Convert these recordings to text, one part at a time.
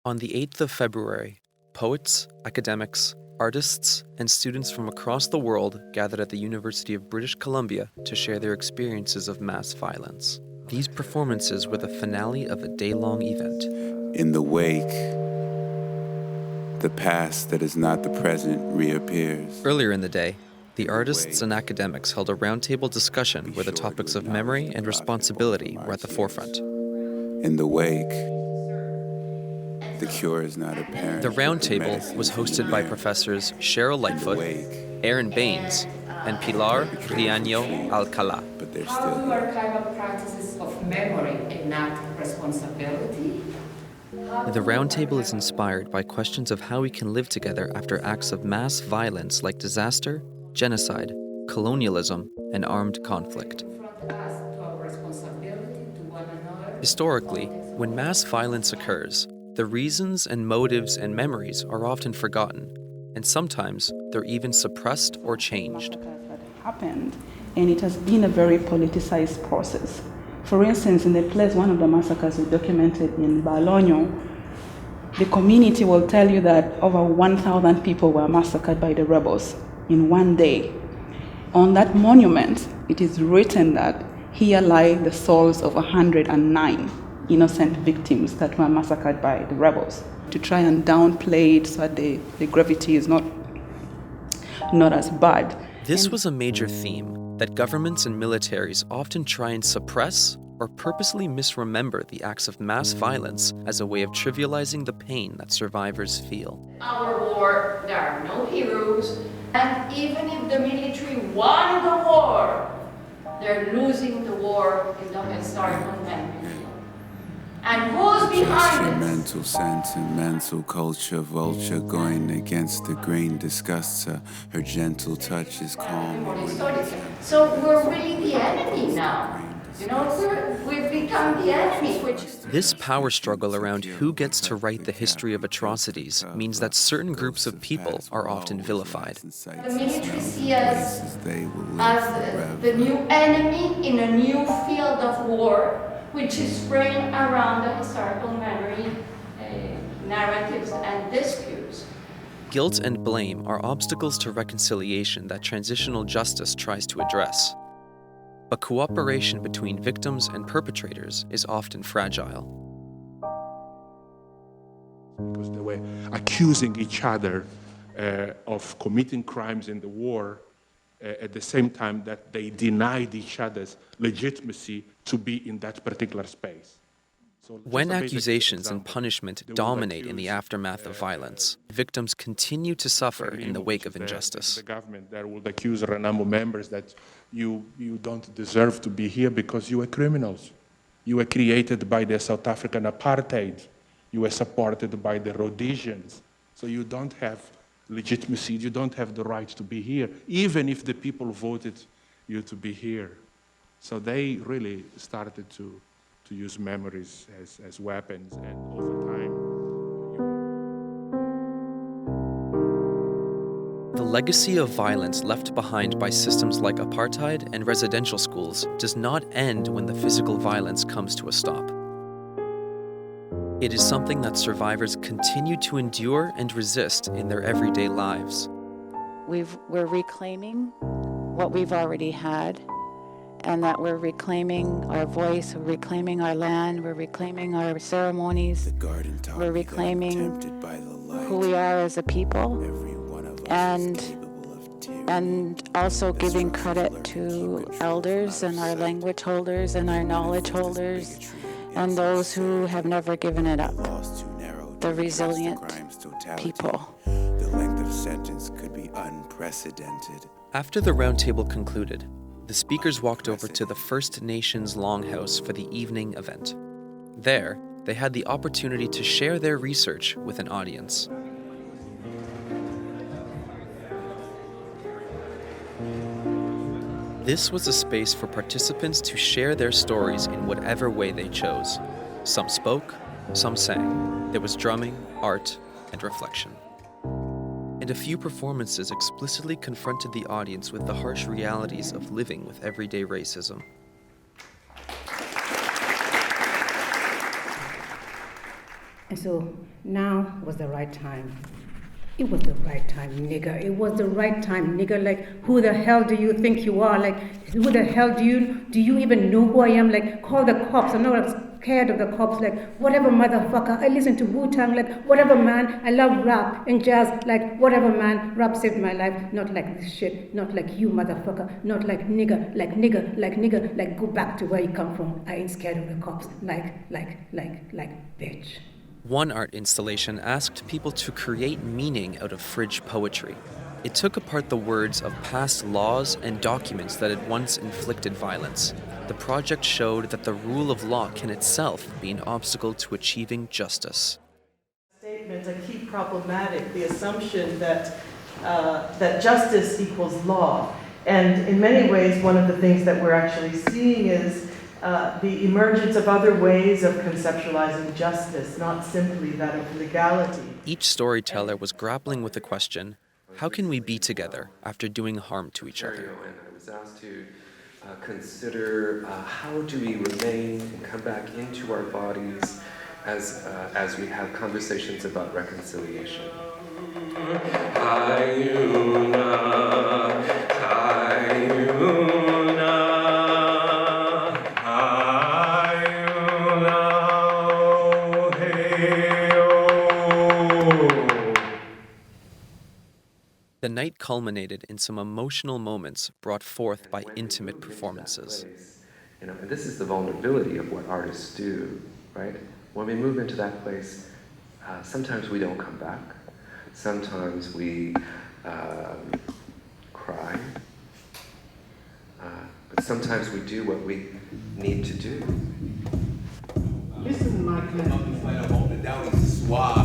On the 8th of February, poets, academics, artists, and students from across the world gathered at the University of British Columbia to share their experiences of mass violence. These performances were the finale of a day-long event. In the wake, the past that is not the present reappears. Earlier in the day, the artists and academics held a roundtable discussion where the topics of memory and responsibility were at the forefront. In the wake, the cure is not apparent. The roundtable was hosted by professors Cheryl Lightfoot, Aaron Baines, and Pilar Riaño Alcalá. But they're How still do archival practices of memory enact responsibility? The roundtable is inspired by questions of how we can live together after acts of mass violence like disaster, genocide, colonialism, and armed conflict. Historically, when mass violence occurs, the reasons and motives and memories are often forgotten, and sometimes they're even suppressed or changed. Happened, and it has been a very politicized process. For instance, in the place, one of the massacres we documented in Balonio, the community will tell you that over 1,000 people were massacred by the rebels in one day. On that monument, it is written that here lie the souls of 109 innocent victims that were massacred by the rebels, to try and downplay it so that the gravity is not as bad. This was a major theme, that governments and militaries often try and suppress or purposely misremember the acts of mass violence as a way of trivializing the pain that survivors feel. Our war, there are no heroes, and even if the military won the war, they're losing the war in the historical memory. And who's behind your this? mental sense and mental culture, vulture going against the grain disgusts her. Her gentle touch is calm. So we're really the enemy now. You know, we've become the enemy, which is... This power struggle around who gets to write the history of atrocities means that certain groups of people are often vilified. The military see us as the new enemy in a new field of war, which is spraying around the historical memory, narratives and disputes. Guilt and blame are obstacles to reconciliation that transitional justice tries to address. But cooperation between victims and perpetrators is often fragile. Because they were accusing each other of committing crimes in the war at the same time that they denied each other's legitimacy to be in that particular space. So when accusations and punishment dominate in the aftermath of violence, victims continue to suffer in the wake of injustice. The government there would accuse Renamo members that you don't deserve to be here because you were criminals. You were created by the South African apartheid. You were supported by the Rhodesians. So you don't have legitimacy, you don't have the right to be here, even if the people voted you to be here. So they really started to use memories as weapons, and over time... The legacy of violence left behind by systems like apartheid and residential schools does not end when the physical violence comes to a stop. It is something that survivors continue to endure and resist in their everyday lives. We're reclaiming what we've already had, and that we're reclaiming our voice, we're reclaiming our land, we're reclaiming our ceremonies, we're reclaiming who we are as a people, and also giving credit to elders and our language holders and our knowledge holders and those who have never given it up, the resilient people. The length of sentence could be unprecedented. After the roundtable concluded, the speakers walked over to the First Nations Longhouse for the evening event. There, they had the opportunity to share their research with an audience. This was a space for participants to share their stories in whatever way they chose. Some spoke, some sang. There was drumming, art, and reflection. And and a few performances explicitly confronted the audience with the harsh realities of living with everyday racism. And so now was the right time. It was the right time, nigger. It was the right time, nigger. Like, who the hell do you think you are? Like, who the hell do you even know who I am? Like, call the cops. I'm not scared of the cops. Like, whatever, motherfucker. I listen to Wu-Tang. Like, whatever, man. I love rap and jazz. Like, whatever, man. Rap saved my life. Not like this shit. Not like you, motherfucker. Not like nigger. Like nigger. Like nigger. Like, go back to where you come from. I ain't scared of the cops. Like, bitch. One art installation asked people to create meaning out of fridge poetry. It took apart the words of past laws and documents that had once inflicted violence. The project showed that the rule of law can itself be an obstacle to achieving justice. Statements are key problematic, the assumption that justice equals law. And in many ways, one of the things that we're actually seeing is the emergence of other ways of conceptualizing justice, not simply that of legality. Each storyteller was grappling with the question, how can we be together after doing harm to each other? And I was asked to consider how do we remain and come back into our bodies as we have conversations about reconciliation. The night culminated in some emotional moments brought forth by intimate performances. And this is the vulnerability of what artists do, right? When we move into that place, sometimes we don't come back. Sometimes we cry. But sometimes we do what we need to do. Listen, my man.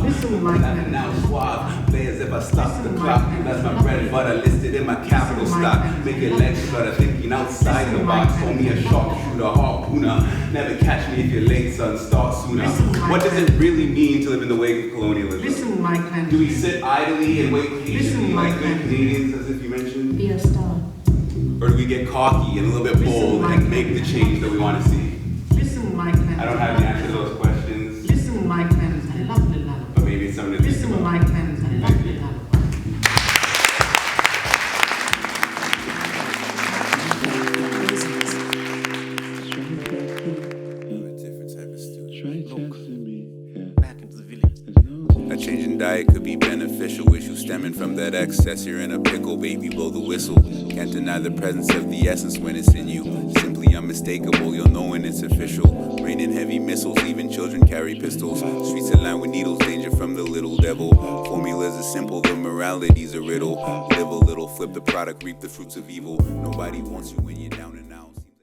Listen, my man. Now suave. Play as if I stopped the clock. That's my bread and butter listed in my capital stock. Make it legs better thinking outside the box. Call me a sharpshooter, harpooner. Never catch me if you're late, son. Start sooner. What does it really mean to live in the wake of colonialism? Listen, my man. Do we sit idly and wait patiently like good Canadians, as if you mentioned? Be a star. Or do we get cocky and a little bit bold and make the change that we want to see? Listen, my man. I don't have the answer to those questions. Listen, my man. I love the love. But maybe it's something to think about. Listen, my man. I love the love. A change in diet could be beneficial. Issue stemming from that excess. You're in a pickle, baby, blow the whistle. Can't deny the presence of the essence when it's in you. Simply unmistakable, you'll know when it's official. Raining heavy missiles, even children carry pistols. Streets are lined with needles, danger from the little devil. Formulas are simple, the morality's a riddle. Live a little, flip the product, reap the fruits of evil. Nobody wants you when you're down and out.